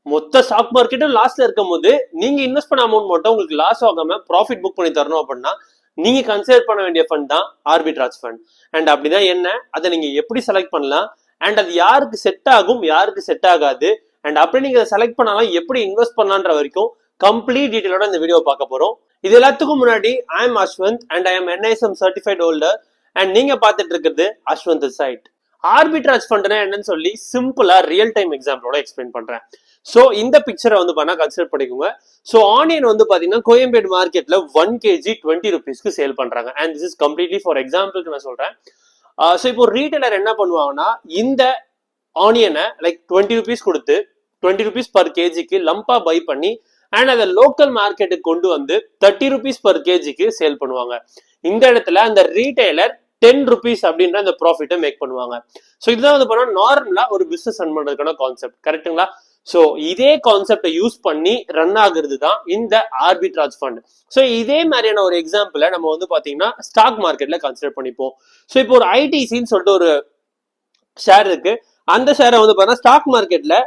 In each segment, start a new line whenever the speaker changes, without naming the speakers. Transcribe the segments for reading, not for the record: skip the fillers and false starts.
மொத்த ஸ்டாக் மார்க்கெட்டும் லாஸ்ல இருக்கும் போது நீங்க இன்வெஸ்ட் பண்ண அமௌண்ட் மட்டும் உங்களுக்கு லாஸ் ஆகாம ப்ராஃபிட் புக் பண்ணி தரணும் அப்படின்னா நீங்க கன்சிடர் பண்ண வேண்டிய ஃபண்ட் தான் ஆர்பிட்ராஜ் ஃபண்ட். அண்ட் அப்படிதான் என்ன, அதை நீங்க எப்படி செலக்ட் பண்ணலாம், அண்ட் அது யாருக்கு செட் ஆகும் யாருக்கு செட் ஆகாது, அண்ட் அப்படி நீங்க செலக்ட் பண்ணாலும் எப்படி இன்வெஸ்ட் பண்ணலான்ற வரைக்கும் கம்ப்ளீட் டீடைலோட இந்த வீடியோ பார்க்க போறோம். இது எல்லாத்துக்கும் முன்னாடி I am Ashwanth and I am NISM certified holder and நீங்க பார்த்துட்டு இருக்கிறது அஸ்வந்த் சைட். ஆர்பிட்ராஜ் ஃபண்ட்னா என்னன்னு சொல்லி சிம்பிளா ரியல் டைம் எக்ஸாம்பிளோட எக்ஸ்பிளைன் பண்றேன். ஸோ இந்த பிக்சரை வந்து பண்ணா கன்சிடர் பண்ணிக்கோங்க. ஸோ ஆனியன் வந்து பாத்தீங்கன்னா கோயம்பேடு மார்க்கெட்ல 1 kg 20 rupeesக்கு சேல் பண்றாங்க. And this is completely for எக்ஸாம்பிளுக்கு நான் சொல்றேன். ஸோ இப்போ ரீட்டைலர் என்ன பண்ணுவாங்கன்னா இந்த ஆனியனை லைக் 20 rupees கொடுத்து 20 rupees per kgக்கு லம்பா பை பண்ணி அண்ட் அதை லோக்கல் மார்க்கெட்டுக்கு கொண்டு வந்து 30 rupees per kgக்கு சேல் பண்ணுவாங்க. இந்த இடத்துல அந்த ரீட்டைலர் 10 rupees அப்படின்ற அந்த ப்ராஃபிட்டை மேக் பண்ணுவாங்க. ஸோ இதுதான் வந்து பண்ணா நார்மலா ஒரு பிசினஸ் ரன் பண்றதுக்கான கான்செப்ட், கரெக்டுங்களா? ஸோ இதே கான்செப்டை யூஸ் பண்ணி ரன் ஆகுறது தான் இந்த ஆர்பிட்ராஜ் ஃபண்ட். ஸோ இதே மாதிரியான ஒரு எக்ஸாம்பிளை நம்ம வந்து பாத்தீங்கன்னா ஸ்டாக் மார்க்கெட்ல கன்சிடர் பண்ணிப்போம். ஸோ இப்போ ஒரு ஐடிசின்னு சொல்லிட்டு ஒரு ஷேர் இருக்கு. அந்த ஷேரை வந்து பாத்தீங்கன்னா ஸ்டாக் மார்க்கெட்ல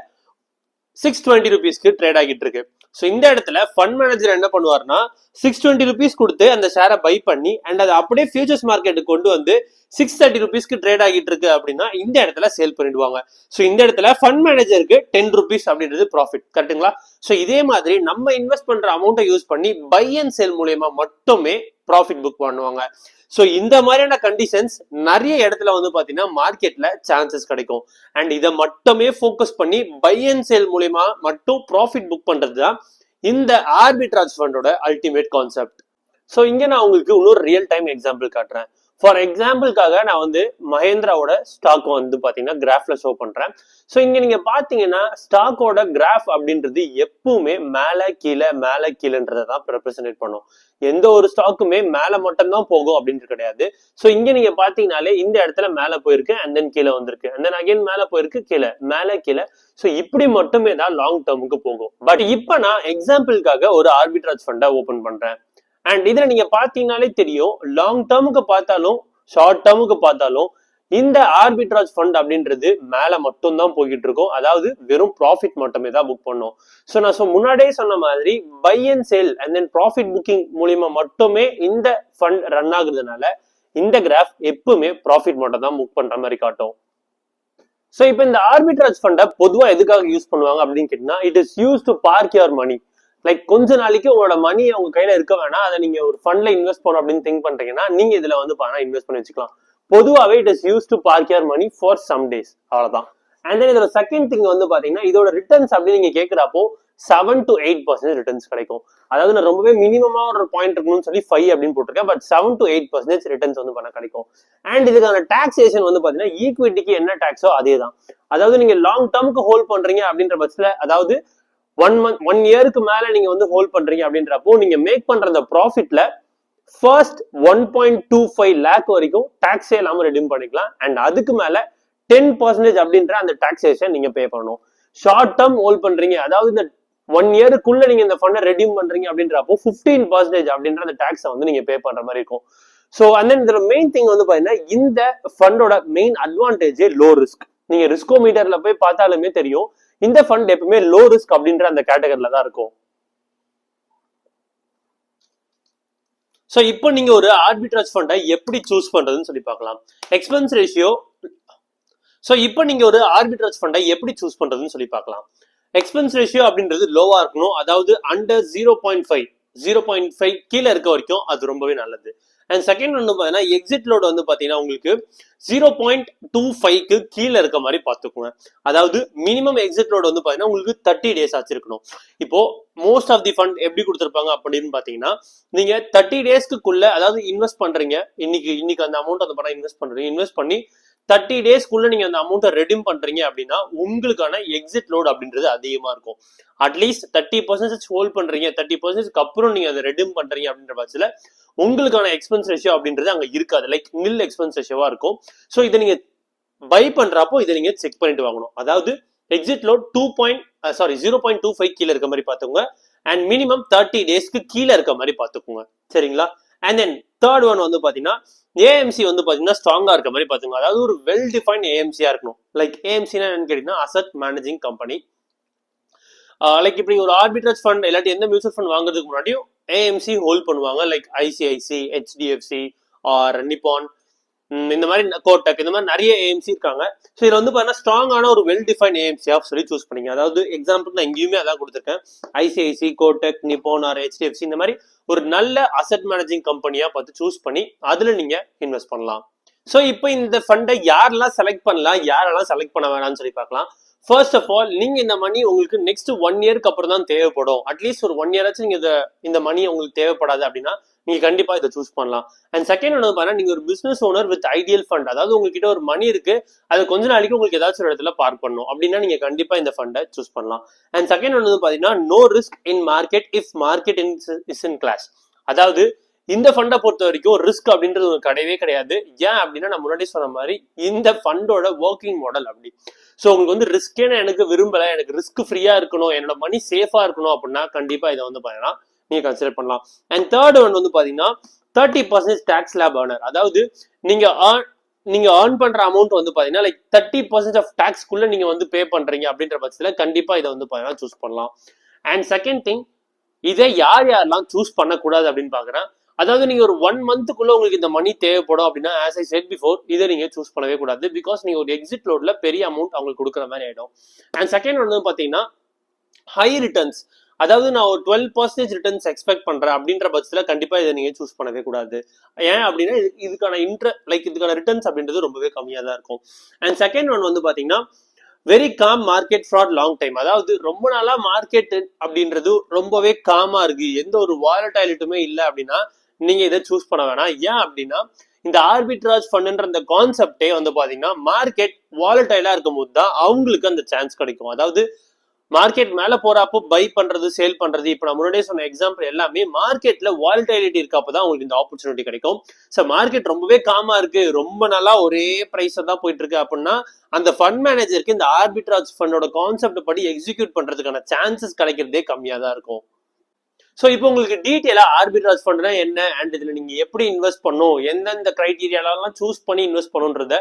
620 rupeesக்கு ட்ரேட் ஆகிட்டு இருக்கு. ஸோ இந்த இடத்துல ஃபண்ட் மேனேஜர் என்ன பண்ணுவார்னா 620 rupees கொடுத்து அந்த ஷேரை பை பண்ணி அண்ட் அதை அப்படியே ஃபியூச்சர்ஸ் மார்க்கெட்டுக்கு கொண்டு வந்து 630 rupeesக்கு ட்ரேட் ஆகிட்டு இருக்கு அப்படின்னா இந்த இடத்துல சேல் பண்ணிடுவாங்க. ஸோ இந்த இடத்துல ஃபண்ட் மேனேஜருக்கு 10 rupees அப்படின்றது ப்ராஃபிட், கரெக்டுங்களா? ஸோ இதே மாதிரி நம்ம இன்வெஸ்ட் பண்ற அமௌண்ட்டை யூஸ் பண்ணி பை அண்ட் சேல் மூலயமா மட்டுமே ப்ராஃபிட் புக் பண்ணுவாங்க. ஸோ இந்த மாதிரியான கண்டிஷன்ஸ் நிறைய இடத்துல வந்து பாத்தீங்கன்னா மார்க்கெட்ல சான்சஸ் கிடைக்கும். அண்ட் இதை மட்டுமே ஃபோக்கஸ் பண்ணி பை அண்ட் சேல் மூலயமா மட்டும் ப்ராஃபிட் புக் பண்றது தான் இந்த ஆர்பிட்ராஜ் ஃபண்டோட அல்டிமேட் கான்செப்ட். ஸோ இங்க நான் உங்களுக்கு இன்னொரு ரியல் டைம் எக்ஸாம்பிள் காட்டுறேன். ஃபார் எக்ஸாம்பிளுக்காக நான் வந்து மஹேந்திராவோட ஸ்டாக் வந்து பாத்தீங்கன்னா கிராஃப்ல ஷோ பண்றேன். ஸோ இங்க நீங்க பாத்தீங்கன்னா ஸ்டாக்கோட கிராஃப் அப்படின்றது எப்பவுமே மேல கீழேன்றதை தான் ரெப்ரசென்ட் பண்ணும். எந்த ஒரு ஸ்டாக்குமே மேல மட்டும் தான் போகும் அப்படின்றது கிடையாது. ஸோ இங்க நீங்க பாத்தீங்கன்னாலே இந்த இடத்துல மேல போயிருக்கு அண்ட் தென் கீழே வந்திருக்கு அண்ட் தென் அகைன் மேல போயிருக்கு கீழே மேல கீழே. ஸோ இப்படி மட்டுமே தான் லாங் டேர்முக்கு போகும். பட் இப்ப நான் எக்ஸாம்பிளுக்காக ஒரு ஆர்பிட்ராஜ் ஃபண்டை ஓபன் பண்றேன். அண்ட் இதுல நீங்க பாத்தீங்கன்னாலே தெரியும், லாங் டேர்முக்கு பார்த்தாலும் ஷார்ட் டேர்முக்கு பார்த்தாலும் இந்த ஆர்பிட்ராஜ் ஃபண்ட் அப்படின்றது மேல மட்டும் தான் போய்கிட்டு இருக்கும். அதாவது வெறும் ப்ராஃபிட் மட்டுமே தான் புக் பண்ணும். ஸோ நான் முன்னாடியே சொன்ன மாதிரி buy and sell and then profit booking மூலியமா மட்டுமே இந்த ஃபண்ட் ரன் ஆகுறதுனால இந்த கிராஃப் எப்பவுமே ப்ராஃபிட் மட்டும் தான் புக் பண்ற மாதிரி காட்டும். ஸோ இப்போ இந்த ஆர்பிட்ராஜ் ஃபண்டை பொதுவா எதுக்காக யூஸ் பண்ணுவாங்க அப்படின்னு கேட்டீங்கன்னா, it is use to park your money. Like கொஞ்ச நாளைக்கு உங்களோட மணி உங்க கையில இருக்க வேணாம், அதை நீங்க ஒரு ஃபண்ட்ல இன்வெஸ்ட் பண்ணணும் அப்படின்னு திங்க் பண்றீங்கன்னா நீங்க இதுல வந்து பணம் இன்வெஸ்ட் பண்ணி வச்சுக்கலாம். பொதுவாகவே it is use to park your money for some days, அவ்வளவுதான். அண்ட் தென் இதோட செகண்ட் திங் வந்து பாத்தீங்கன்னா இதோட ரிட்டர்ன்ஸ் அப்படின்னு நீங்க கேட்கிறப்போ 7 to 8% ரிட்டர்ன்ஸ் கிடைக்கும். அதாவது நான் ரொம்பவே மினிமமா ஒரு பாயிண்ட் இருக்கணும்னு சொல்லி 5 அப்படின்னு போட்டிருக்கேன். பட் 7 to 8% ரிட்டர்ன்ஸ் வந்து பண்ண கிடைக்கும். அண்ட் இதுக்கான டாக்ஸேஷன் வந்து பாத்தீங்கன்னா ஈக்விட்டிக்கு என்ன டாக்ஸோ அதே தான். அதாவது நீங்க லாங் டேர்முக்கு ஹோல்ட் பண்றீங்க அப்படின்ற பட்சத்துல, அதாவது 1 இயருக்கு மேல நீங்க வந்து ஹோல்ட் பண்றீங்க அப்படின்றப்போ நீங்க மேக் பண்ற அந்த ப்ராஃபிட்ல ஃபர்ஸ்ட் 1.25 lakh வரைக்கும் டாக்ஸே இல்லாம ரெடீம் பண்ணிக்கலாம். அண்ட் அதுக்கு மேல 10% அப்படின்ற அந்த டாக்ஸேஷன் நீங்க பே பண்ணணும். ஷார்ட் டேர்ம் ஹோல்ட் பண்றீங்க, அதாவது இந்த 1 இயருக்குள்ள நீங்க இந்த ஃபண்டை ரெடீம் பண்றீங்க அப்படின்றப்போ 15% அப்படின்ற அந்த டாக்ஸை வந்து நீங்க பே பண்ற மாதிரி இருக்கும். ஸோ அண்ட் தென் இதோட மெயின் திங் வந்து பாத்தீங்கன்னா இந்த ஃபண்டோட மெயின் அட்வான்டேஜ் லோ ரிஸ்க். நீங்க ரிஸ்கோமீட்டர்ல போய் பார்த்தாலுமே தெரியும் இந்த ஃபண்ட் எப்பவுமே லோ ரிஸ்க் அப்படின்ற அந்த கேட்டகரியில தான் இருக்கும். ஸோ இப்போ நீங்க ஒரு ஆர்பிட்ராஜ் ஃபண்டை எப்படி சூஸ் பண்றதுன்னு சொல்லி பார்க்கலாம். Expense ratio. ஸோ இப்போ நீங்க ஒரு ஆர்பிட்ராஜ் ஃபண்டை எப்படி சூஸ் பண்றதுன்னு சொல்லி பார்க்கலாம். எக்ஸ்பென்ஸ் ரேஷியோ அப்படின்றது லோவா இருக்கணும், அதாவது அண்டர் 0.5 கீழே இருக்க வரைக்கும் அது ரொம்பவே நல்லது. அண்ட் செகண்ட் வந்து பாத்தீங்கன்னா எக்ஸிட் லோட் வந்து பாத்தீங்கன்னா உங்களுக்கு 0.25க்கு கீழே இருக்க மாதிரி பாத்துக்கோங்க. அதாவது மினிமம் எக்ஸிட் லோட் வந்து பாத்தீங்கன்னா உங்களுக்கு 30 days ஆச்சு இருக்கணும். இப்போ மோஸ்ட் ஆஃப் தி ஃபண்ட் எப்படி கொடுத்துருப்பாங்க அப்படின்னு பாத்தீங்கன்னா, நீங்க 30 daysக்குள்ள அதாவது இன்வெஸ்ட் பண்றீங்க, இன்னைக்கு அந்த அமௌண்ட் அந்த பணம் இன்வெஸ்ட் பண்ணி 30 daysக்குள்ள நீங்க அந்த அமௌண்ட்டை ரெடீம் பண்றீங்க அப்படின்னா உங்களுக்கான எக்ஸிட் லோட் அப்படின்றது அதிகமா இருக்கும். அட்லீஸ்ட் 30% ஹோல்ட் பண்றீங்க, 30% அப்புறம் நீங்க அதை ரெடீம் பண்றீங்க அப்படின்ற பட்சத்துல உங்களுக்கான எக்ஸ்பென்ஸ் ரேஷியோ அப்படின்றது அங்க இருக்காது, லைக் நில் எக்ஸ்பென்ஸ் ரேஷியோவா இருக்கும். ஸோ இதை நீங்க பை பண்றப்போ இதை நீங்க செக் பண்ணிட்டு வாங்கணும். அதாவது எக்ஸிட் லோட் 0.25 கீழே இருக்க மாதிரி பாத்துக்கோங்க. அண்ட் மினிமம் 30 daysக்கு கீழே இருக்க மாதிரி பாத்துக்கோங்க, சரிங்களா? அண்ட் தென் தேர்ட் ஒன் வந்து பாத்தீங்கன்னா ஏஎம்சி வந்து பாத்தீங்கன்னா ஸ்ட்ராங்கா இருக்க மாதிரி பாத்துக்கோங்க. அதாவது ஒரு வெல் டிஃபைன்ட் ஏஎம்சியா இருக்கணும். லைக் ஏஎம்சினா என்னன்னு கேட்டீங்கன்னா அசட் மேனேஜிங் கம்பெனி. லைக் இப்படி ஒரு ஆர்பிட்ரேஜ் ஃபண்ட் இல்லாட்டி எந்த மியூச்சுவல் ஃபண்ட் வாங்குறதுக்கு முன்னாடியும் ஏஎம்சி ஹோல்ட் பண்ணுவாங்க, லைக் ஐசிஐசி, ஹெச்டிஎஃப்சி ஆர் நிப்பான், இந்த மாதிரி கோட்டக், இந்த மாதிரி நிறைய ஏஎம்சி இருக்காங்க. ஸோ இதில் வந்து பார்த்தீங்கன்னா ஸ்ட்ராங்கான ஒரு வெல் டிஃபைன் ஏஎம்சி ஆஃப் சொல்லி சூஸ் பண்ணிங்க. அதாவது எக்ஸாம்பிள் நான் எங்கேயுமே அதான் கொடுத்துருக்கேன், ஐசிஐசி, கோட்டக், நிப்பான் ஆர் ஹெச்டிஎஃப்சி, இந்த மாதிரி ஒரு நல்ல அசெட் மேனேஜிங் கம்பெனியாக பார்த்து சூஸ் பண்ணி அதில் நீங்கள் இன்வெஸ்ட் பண்ணலாம். ஸோ இப்போ இந்த ஃபண்டை யாரெல்லாம் செலக்ட் பண்ணலாம், யாரெல்லாம் செலக்ட் பண்ண வேணாம்னு சொல்லி பார்க்கலாம். ஃபர்ஸ்ட் ஆஃப் ஆல், நீங்க இந்த மணி உங்களுக்கு நெக்ஸ்ட் 1 இயருக்கு அப்புறம் தான் தேவைப்படும். அட்லீஸ்ட் ஒரு 1 இயராச்சும் நீங்க இந்த மணி உங்களுக்கு தேவைப்படாது அப்படின்னா நீங்க கண்டிப்பா இதை சூஸ் பண்ணலாம். அண்ட் செகண்ட் ஒன்று பாத்தீங்கன்னா, நீங்க ஒரு business owner with ideal fund, அதாவது உங்ககிட்ட ஒரு மணி இருக்கு, அது கொஞ்ச நாளைக்கு உங்களுக்கு ஏதாச்சும் ஒரு இடத்துல பார்க் பண்ணணும் அப்படின்னா நீங்க கண்டிப்பா இந்த ஃபண்டை சூஸ் பண்ணலாம். அண்ட் செகண்ட் ஒன்று பாத்தீங்கன்னா, no risk in market if market is in crash. அதாவது இந்த ஃபண்டை பொறுத்த வரைக்கும் ரிஸ்க் அப்படின்றது ஒரு கிடையவே கிடையாது. ஏன் அப்படின்னா, நான் முன்னாடி சொன்ன மாதிரி இந்த ஃபண்டோட ஒர்க்கிங் மாடல் அப்படி. ஸோ உங்களுக்கு வந்து ரிஸ்கே நான் எனக்கு விரும்பல, எனக்கு ரிஸ்க் ஃப்ரீயா இருக்கணும், என்னோட மணி சேஃபா இருக்கணும் அப்படின்னா கண்டிப்பா இதை வந்து பாத்தீங்கன்னா நீங்க கன்சிடர் பண்ணலாம். அண்ட் தேர்ட் ஒன் வந்து பாத்தீங்கன்னா 30% டாக்ஸ் ஸ்லாப் ஏர்னர். அதாவது நீங்க ஏர்ன் பண்ற அமௌண்ட் வந்து பாத்தீங்கன்னா லைக் 30% ஆஃப் டாக்ஸ்க்குள்ள நீங்க வந்து பே பண்றீங்க அப்படின்ற பட்சத்துல கண்டிப்பா இதை வந்து பாத்தீங்கன்னா சூஸ் பண்ணலாம். அண்ட் செகண்ட் திங், இதை யாரெல்லாம் சூஸ் பண்ணக்கூடாது அப்படின்னு பாக்குறேன். அதாவது நீங்க ஒரு 1 மந்த்துக்குள்ள உங்களுக்கு இந்த மணி தேவைப்படும் அப்படின்னா, ஆஸ் ஐ செட் பிஃபோர், இதை நீங்க சூஸ் பண்ணவே கூடாது. பிகாஸ் நீங்க ஒரு எக்ஸிட் லோட்ல பெரிய அமௌண்ட் அவங்களுக்கு கொடுக்குற மாதிரி ஆயிடும். அண்ட் செகண்ட் வந்து பாத்தீங்கன்னா ஹை ரிட்டர்ன்ஸ். அதாவது நான் ஒரு 12% ரிட்டர்ன்ஸ் எக்ஸ்பெக்ட் பண்றேன் அப்படின்ற பட்சத்துல கண்டிப்பா இதை நீங்க சூஸ் பண்ணவே கூடாது. ஏன் அப்படின்னா இதுக்கான ரிட்டர்ன்ஸ் அப்படின்றது ரொம்பவே கம்மியா தான் இருக்கும். அண்ட் செகண்ட் ஒன் வந்து பாத்தீங்கன்னா very com market fraud long time. அதாவது ரொம்ப நாளா மார்க்கெட் அப்படின்றது ரொம்பவே காமா இருக்கு, எந்த ஒரு வாலடைலிட்டுமே இல்லை அப்படின்னா நீங்க இதை சூஸ் பண்ண வேணாம். ஏன் அப்படின்னா, இந்த ஆர்பிட்ராஜ் ஃபண்ட்ன்ற அந்த கான்செப்டே வந்து பாத்தீங்கன்னா மார்க்கெட் வாலடைலா இருக்கும் போது தான் அவங்களுக்கு அந்த சான்ஸ் கிடைக்கும். அதாவது மார்க்கெட் மேல போறப்போ பை பண்றது, சேல் பண்றது, இப்ப நான் முன்னாடியே சொன்ன எக்ஸாம்பிள் எல்லாமே மார்க்கெட்ல வாலடைலிட்டி இருக்கப்பதான் உங்களுக்கு இந்த ஆப்பர்ச்சுனிட்டி கிடைக்கும். ஸோ மார்க்கெட் ரொம்பவே காமா இருக்கு, ரொம்ப நாளா ஒரே பிரைஸ் தான் போயிட்டு இருக்கு அப்படின்னா அந்த ஃபண்ட் மேனேஜருக்கு இந்த ஆர்பிட்ராஜ் ஃபண்டோட கான்செப்ட் படி எக்ஸிக்யூட் பண்றதுக்கான சான்சஸ் கிடைக்கிறதே கம்மியா தான் இருக்கும். ஸோ இப்போ உங்களுக்கு டீட்டெயிலா ஆர்பிட்ராஜ் ஃபண்ட்னா என்ன, அண்ட் இதுல நீங்க எப்படி இன்வெஸ்ட் பண்ணும், எந்தெந்த கிரைடீரியாலாம் சூஸ் பண்ணி இன்வெஸ்ட் பண்ணுன்றத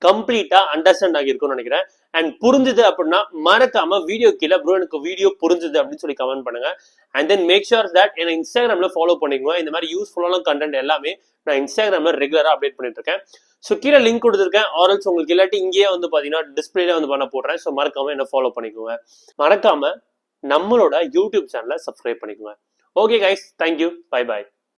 கம்ப்ளீட்டா அண்டர்ஸ்டாண்ட் ஆகிருக்கும்னு நினைக்கிறேன். அண்ட் புரிஞ்சுது அப்படின்னா மறக்காம வீடியோ கீழே ப்ரோ எனக்கு வீடியோ புரிஞ்சுது அப்படின்னு சொல்லி கமெண்ட் பண்ணுங்க. And then make sure that என்ன இன்ஸ்டாகிராம்ல ஃபாலோ பண்ணிக்குவேன். இந்த மாதிரி யூஸ்ஃபுல்லான கண்டென்ட் எல்லாமே நான் இன்ஸ்டாகிராம்ல ரெகுலரா அப்டேட் பண்ணிட்டு இருக்கேன். ஸோ கீழே லிங்க் கொடுத்துருக்கேன், ஆர்எல்ஸ் உங்களுக்கு இல்லாட்டி இங்கேயே வந்து பாத்தீங்கன்னா டிஸ்பிளேல வந்து பண்ண போடுறேன். ஸோ மறக்காம என்ன ஃபாலோ பண்ணிக்குவேன். மறக்காம நம்மளோட யூடியூப் சேனலை சப்ஸ்கிரைப் பண்ணிக்குவேன். Okay guys, thank you, bye bye.